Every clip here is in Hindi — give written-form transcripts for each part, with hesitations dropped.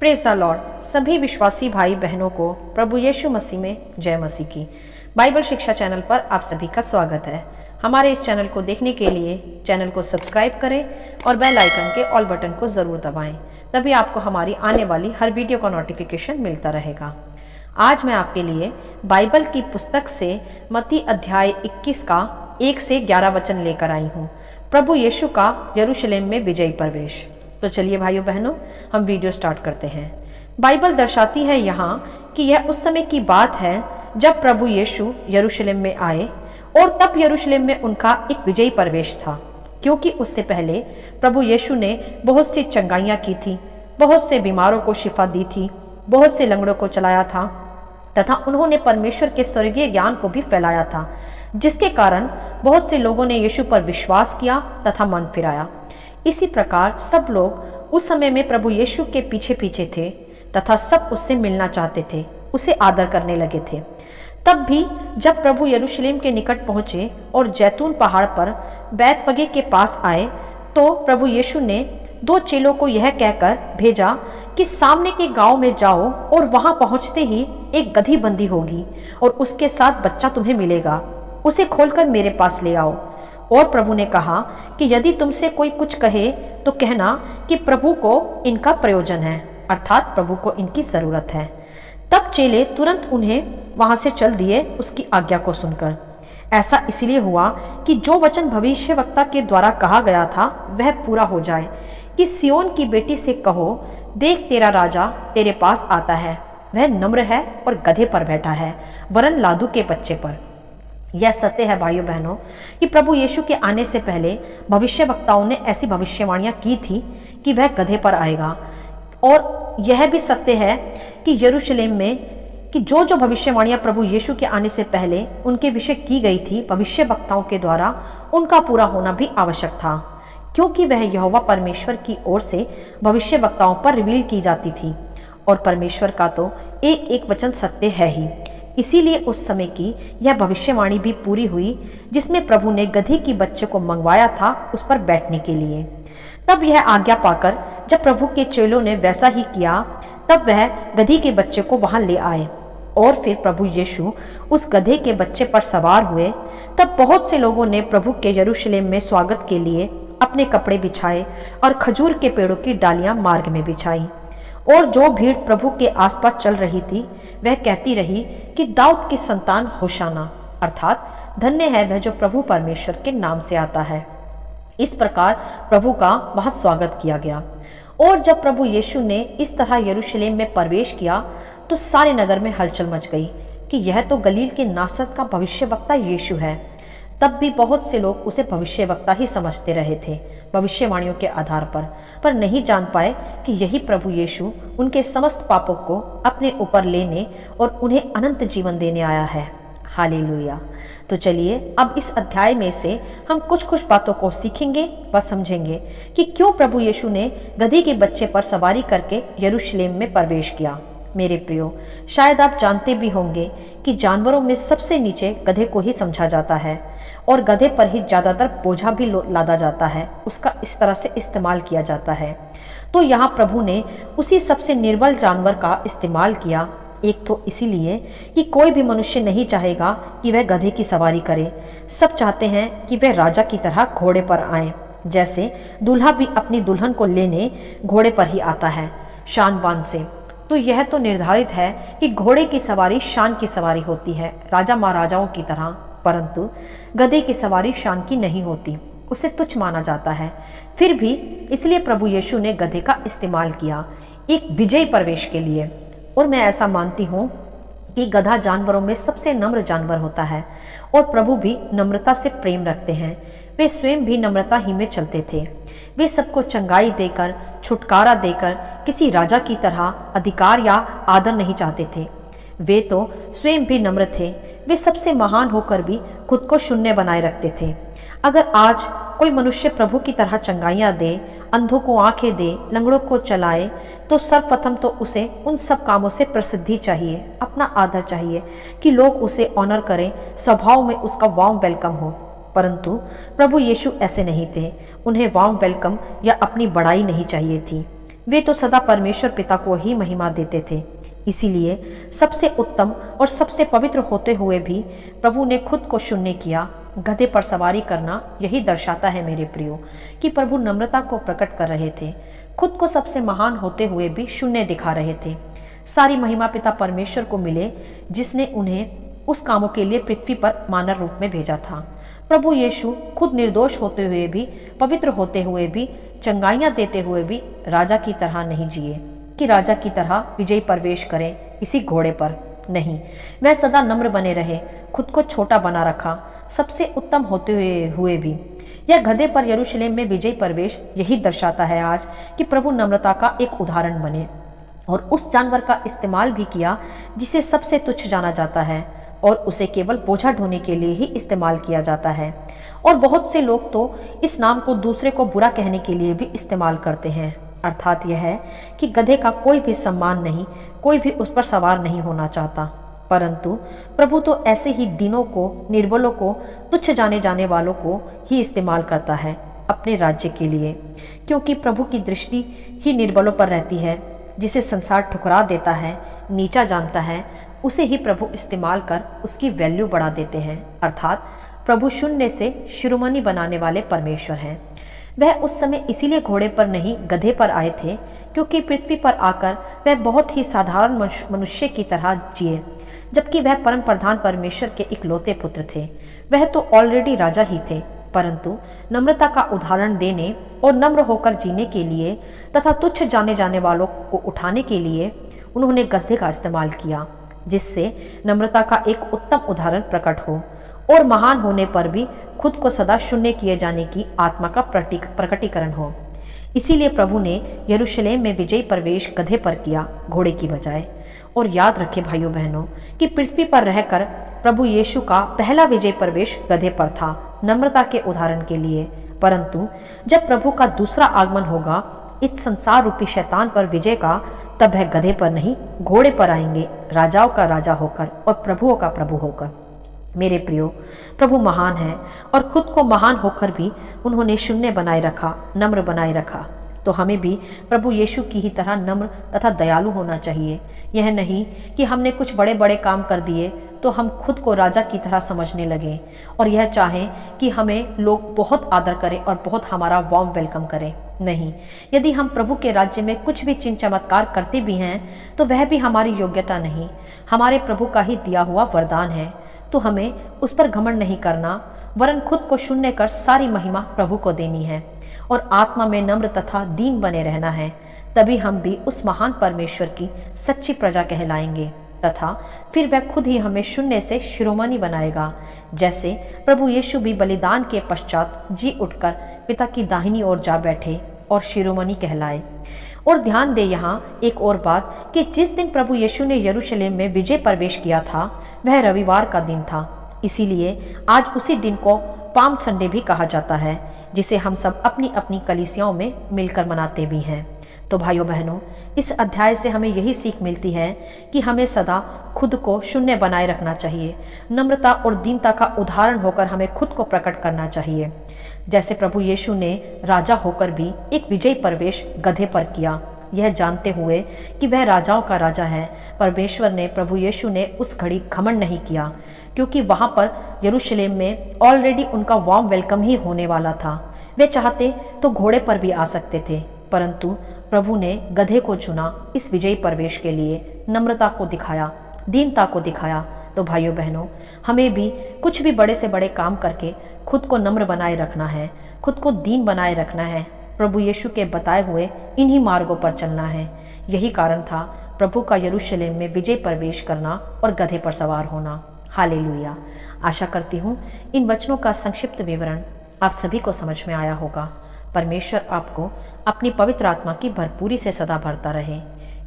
Praise the Lord. सभी विश्वासी भाई बहनों को प्रभु यीशु मसीह में जय मसीह की। बाइबल शिक्षा चैनल पर आप सभी का स्वागत है। हमारे इस चैनल को देखने के लिए चैनल को सब्सक्राइब करें और बेल आइकन के ऑल बटन को ज़रूर दबाएं, तभी आपको हमारी आने वाली हर वीडियो का नोटिफिकेशन मिलता रहेगा। आज मैं आपके लिए बाइबल की पुस्तक से मत्ती अध्याय 21 का 1 से 11 वचन लेकर आई हूँ। प्रभु यीशु का यरूशलेम में विजयी प्रवेश। तो चलिए भाइयों बहनों, हम वीडियो स्टार्ट करते हैं। बाइबल दर्शाती है यहाँ कि यह उस समय की बात है जब प्रभु यीशु यरूशलेम में आए और तब यरूशलेम में उनका एक विजयी प्रवेश था, क्योंकि उससे पहले प्रभु यीशु ने बहुत सी चंगाइयाँ की थी, बहुत से बीमारों को शिफा दी थी, बहुत से लंगड़ों को चलाया था तथा उन्होंने परमेश्वर के स्वर्गीय ज्ञान को भी फैलाया था, जिसके कारण बहुत से लोगों ने यीशु पर विश्वास किया तथा मन फिराया। इसी प्रकार सब लोग उस समय में प्रभु यीशु के पीछे पीछे थे तथा सब उससे मिलना चाहते थे, उसे आदर करने लगे थे। तब भी जब प्रभु यरूशलेम के निकट पहुंचे और जैतून पहाड़ पर बैतफगे के पास आए, तो प्रभु यीशु ने 2 चेलों को यह कहकर भेजा कि सामने के गांव में जाओ और वहां पहुंचते ही एक गदही बंधी होगी और उसके साथ बच्चा तुम्हें मिलेगा, उसे खोलकर मेरे पास ले आओ। और प्रभु ने कहा कि यदि तुमसे कोई कुछ कहे तो कहना कि प्रभु को इनका प्रयोजन है, अर्थात प्रभु को इनकी जरूरत है। तब चेले तुरंत उन्हें वहां से चल दिए उसकी आज्ञा को सुनकर। ऐसा इसलिए हुआ कि जो वचन भविष्यवक्ता के द्वारा कहा गया था वह पूरा हो जाए कि सियोन की बेटी से कहो, देख तेरा राजा तेरे पास आता है, वह नम्र है और गधे पर बैठा है, वरन लादू के बच्चे पर। यह सत्य है भाइयों बहनों कि प्रभु यीशु के आने से पहले भविष्यवक्ताओं ने ऐसी भविष्यवाणियां की थी कि वह गधे पर आएगा। और यह भी सत्य है कि यरूशलेम में कि जो जो भविष्यवाणियां प्रभु यीशु के आने से पहले उनके विषय की गई थी भविष्यवक्ताओं के द्वारा, उनका पूरा होना भी आवश्यक था, क्योंकि वह यहोवा परमेश्वर की ओर से भविष्यवक्ताओं पर रिवील की जाती थी। और परमेश्वर का तो एक एक वचन सत्य है ही। इसीलिए उस समय की यह भविष्यवाणी भी पूरी हुई जिसमें प्रभु ने गधी की बच्चे को मंगवाया था उस पर बैठने के लिए। तब यह आज्ञा पाकर जब प्रभु के चेलों ने वैसा ही किया, तब वह गधी के बच्चे को वहां ले आए और फिर प्रभु यीशु उस गधे के बच्चे पर सवार हुए। तब बहुत से लोगों ने प्रभु के यरूशलेम में स्वागत के लिए अपने कपड़े बिछाए और खजूर के पेड़ों की डालियां मार्ग में बिछाई। और जो भीड़ प्रभु के आसपास चल रही थी वह कहती रही कि दाऊद की संतान होशाना, अर्थात धन्य है वह जो प्रभु परमेश्वर के नाम से आता है। इस प्रकार प्रभु का वहां स्वागत किया गया। और जब प्रभु यीशु ने इस तरह यरूशलेम में प्रवेश किया तो सारे नगर में हलचल मच गई कि यह तो गलील के नासरत का भविष्यवक्ता यीशु है। तब भी बहुत से लोग उसे भविष्यवक्ता ही समझते रहे थे भविष्यवाणियों के आधार पर नहीं जान पाए कि यही प्रभु यीशु उनके समस्त पापों को अपने ऊपर लेने और उन्हें अनंत जीवन देने आया है। हालेलुया। तो चलिए अब इस अध्याय में से हम कुछ बातों को सीखेंगे व समझेंगे कि क्यों प्रभु यीशु ने गधी के बच्चे पर सवारी करके यरूशलेम में प्रवेश किया। मेरे प्रियो, शायद आप जानते भी होंगे कि जानवरों में सबसे नीचे गधे को ही समझा जाता है और गधे पर ही ज़्यादातर बोझा भी लादा जाता है, उसका इस तरह से इस्तेमाल किया जाता है। तो यहाँ प्रभु ने उसी सबसे निर्बल जानवर का इस्तेमाल किया। एक तो इसीलिए कि कोई भी मनुष्य नहीं चाहेगा कि वह गधे की सवारी करे, सब चाहते हैं कि वह राजा की तरह घोड़े पर आए, जैसे दूल्हा भी अपनी दुल्हन को लेने घोड़े पर ही आता है, शान बान से। तो यह तो निर्धारित है कि घोड़े की सवारी शान की सवारी होती है, राजा महाराजाओं की तरह, परंतु गधे की सवारी शान की नहीं होती, उसे तुच्छ माना जाता है। फिर भी इसलिए प्रभु यीशु ने गधे का इस्तेमाल किया एक विजयी प्रवेश के लिए। और मैं ऐसा मानती हूँ कि गधा जानवरों में सबसे नम्र जानवर होता है और प्रभु भी नम्रता से प्रेम रखते हैं। वे स्वयं भी नम्रता ही में चलते थे। वे सबको चंगाई देकर, छुटकारा देकर किसी राजा की तरह अधिकार या आदर नहीं चाहते थे। वे तो स्वयं भी नम्र थे। वे सबसे महान होकर भी खुद को शून्य बनाए रखते थे। अगर आज कोई मनुष्य प्रभु की तरह चंगाइयाँ दे, अंधों को आंखें दे, लंगड़ों को चलाए, तो सर्वप्रथम तो उसे उन सब कामों से प्रसिद्धि चाहिए, अपना आदर चाहिए कि लोग उसे ऑनर करें, स्वभाव में उसका वार्म वेलकम हो। परंतु प्रभु यीशु ऐसे नहीं थे। उन्हें वार्म वेलकम या अपनी बड़ाई नहीं चाहिए थी। वे तो सदा परमेश्वर पिता को ही महिमा देते थे। इसीलिए सबसे उत्तम और सबसे पवित्र होते हुए भी प्रभु ने खुद को शून्य किया। गधे पर सवारी करना यही दर्शाता है मेरे प्रियो कि प्रभु नम्रता को प्रकट कर रहे थे। खुद को सबसे महान होते हुए भी शून्य दिखा रहे थे। सारी महिमा पिता परमेश्वर को मिले, जिसने उन्हें उस कामों के लिए पृथ्वी पर मानव रूप में भेजा था। प्रभु यीशु खुद निर्दोष होते हुए भी, पवित्र होते हुए भी, चंगाइयां देते हुए भी राजा की तरह नहीं जिए कि राजा की तरह विजयी प्रवेश करें इसी घोड़े पर। नहीं, वह सदा नम्र बने रहे, खुद को छोटा बना रखा, सबसे उत्तम होते हुए भी। यह गधे पर यरूशलेम में विजयी प्रवेश यही दर्शाता है आज कि प्रभु नम्रता का एक उदाहरण बने और उस जानवर का इस्तेमाल भी किया जिसे सबसे तुच्छ जाना जाता है और उसे केवल बोझा ढोने के लिए ही इस्तेमाल किया जाता है। और बहुत से लोग तो इस नाम को दूसरे को बुरा कहने के लिए भी इस्तेमाल करते हैं। अर्थात यह है कि गधे का कोई भी सम्मान नहीं, कोई भी उस पर सवार नहीं होना चाहता। परंतु प्रभु तो ऐसे ही दीनों को, निर्बलों को, तुच्छ जाने जाने वालों को ही इस्तेमाल करता है अपने राज्य के लिए, क्योंकि प्रभु की दृष्टि ही निर्बलों पर रहती है। जिसे संसार ठुकरा देता है, नीचा जानता है, उसे ही प्रभु इस्तेमाल कर उसकी वैल्यू बढ़ा देते हैं। अर्थात प्रभु शून्य से शिरोमणि बनाने वाले परमेश्वर हैं। वह उस समय इसीलिए घोड़े पर नहीं गधे पर आए थे क्योंकि पृथ्वी पर आकर वह बहुत ही साधारण मनुष्य की तरह जिए, जबकि वह परम प्रधान परमेश्वर के इकलौते पुत्र थे। वह तो ऑलरेडी राजा ही थे, परंतु नम्रता का उदाहरण देने और नम्र होकर जीने के लिए तथा तुच्छ जाने जाने वालों को उठाने के लिए उन्होंने गधे का इस्तेमाल किया, जिससे नम्रता का एक उत्तम उदाहरण प्रकट हो और महान होने पर भी खुद को सदा शून्य किए जाने की आत्मा का प्रकटीकरण हो। इसीलिए प्रभु ने यरूशलेम में विजयी प्रवेश गधे पर किया, घोड़े की बजाय। और याद रखे भाइयों बहनों कि पृथ्वी पर रहकर प्रभु यीशु का पहला विजय प्रवेश गधे पर था, नम्रता के उदाहरण के लिए। परंतु जब प्रभु का दूसरा आगमन होगा इस संसार रूपी शैतान पर विजय का, तब वह गधे पर नहीं घोड़े पर आएंगे, राजाओं का राजा होकर और प्रभुओं का प्रभु होकर। मेरे प्रियो, प्रभु महान है और खुद को महान होकर भी उन्होंने शून्य बनाए रखा, नम्र बनाए रखा। तो हमें भी प्रभु यीशु की ही तरह नम्र तथा दयालु होना चाहिए। यह नहीं कि हमने कुछ बड़े बड़े काम कर दिए तो हम खुद को राजा की तरह समझने लगें और यह चाहें कि हमें लोग बहुत आदर करें और बहुत हमारा वार्म वेलकम करें। नहीं, यदि हम प्रभु के राज्य में कुछ भी चिन्ह चमत्कार करते भी हैं तो वह भी हमारी योग्यता नहीं, हमारे प्रभु का ही दिया हुआ वरदान है। तो हमें उस पर घमंड नहीं करना, वरन खुद को शून्य कर सारी महिमा प्रभु को देनी है और आत्मा में नम्र तथा दीन बने रहना है। तभी हम भी उस महान परमेश्वर की सच्ची प्रजा कहलाएंगे तथा फिर वह खुद ही हमें शून्य से शिरोमणि बनाएगा, जैसे प्रभु यीशु भी बलिदान के पश्चात जी उठकर पिता की दाहिनी ओर जा बैठे और शिरोमणि कहलाए। और ध्यान दे यहाँ एक और बात कि जिस दिन प्रभु यीशु ने यरूशलेम में विजय प्रवेश किया था वह रविवार का दिन था। इसीलिए आज उसी दिन को पाम संडे भी कहा जाता है, जिसे हम सब अपनी अपनी कलीसियाओं में मिलकर मनाते भी हैं। तो भाइयों बहनों, इस अध्याय से हमें यही सीख मिलती है कि हमें सदा खुद को शून्य बनाए रखना चाहिए, नम्रता और दीनता का उदाहरण होकर हमें खुद को प्रकट करना चाहिए। जैसे प्रभु यीशु ने राजा होकर भी एक विजयी प्रवेश गधे पर किया, यह जानते हुए कि वह राजाओं का राजा है। परमेश्वर ने, प्रभु यीशु ने उस घड़ी घमंड नहीं किया, क्योंकि वहां पर यरूशलेम में ऑलरेडी उनका वार्म वेलकम ही होने वाला था। वे चाहते तो घोड़े पर भी आ सकते थे, परंतु प्रभु ने गधे को चुना इस विजयी प्रवेश के लिए, नम्रता को दिखाया, दीनता को दिखाया। तो भाइयों बहनों, हमें भी कुछ भी बड़े से बड़े काम करके खुद को नम्र बनाए रखना है, खुद को दीन बनाए रखना है, प्रभु यीशु के बताए हुए इन्हीं मार्गों पर चलना है। यही कारण था प्रभु का यरूशलेम में विजय प्रवेश करना और गधे पर सवार होना। हालेलुया। आशा करती हूँ इन वचनों का संक्षिप्त विवरण आप सभी को समझ में आया होगा। परमेश्वर आपको अपनी पवित्र आत्मा की भरपूरी से सदा भरता रहे।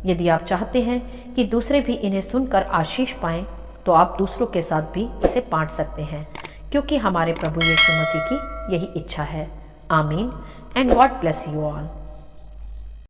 यदि आप चाहते हैं कि दूसरे भी इन्हें सुनकर आशीष पाएं, तो आप दूसरों के साथ भी इसे बांट सकते हैं, क्योंकि हमारे प्रभु यीशु मसीह की यही इच्छा है। आमीन and God bless you all.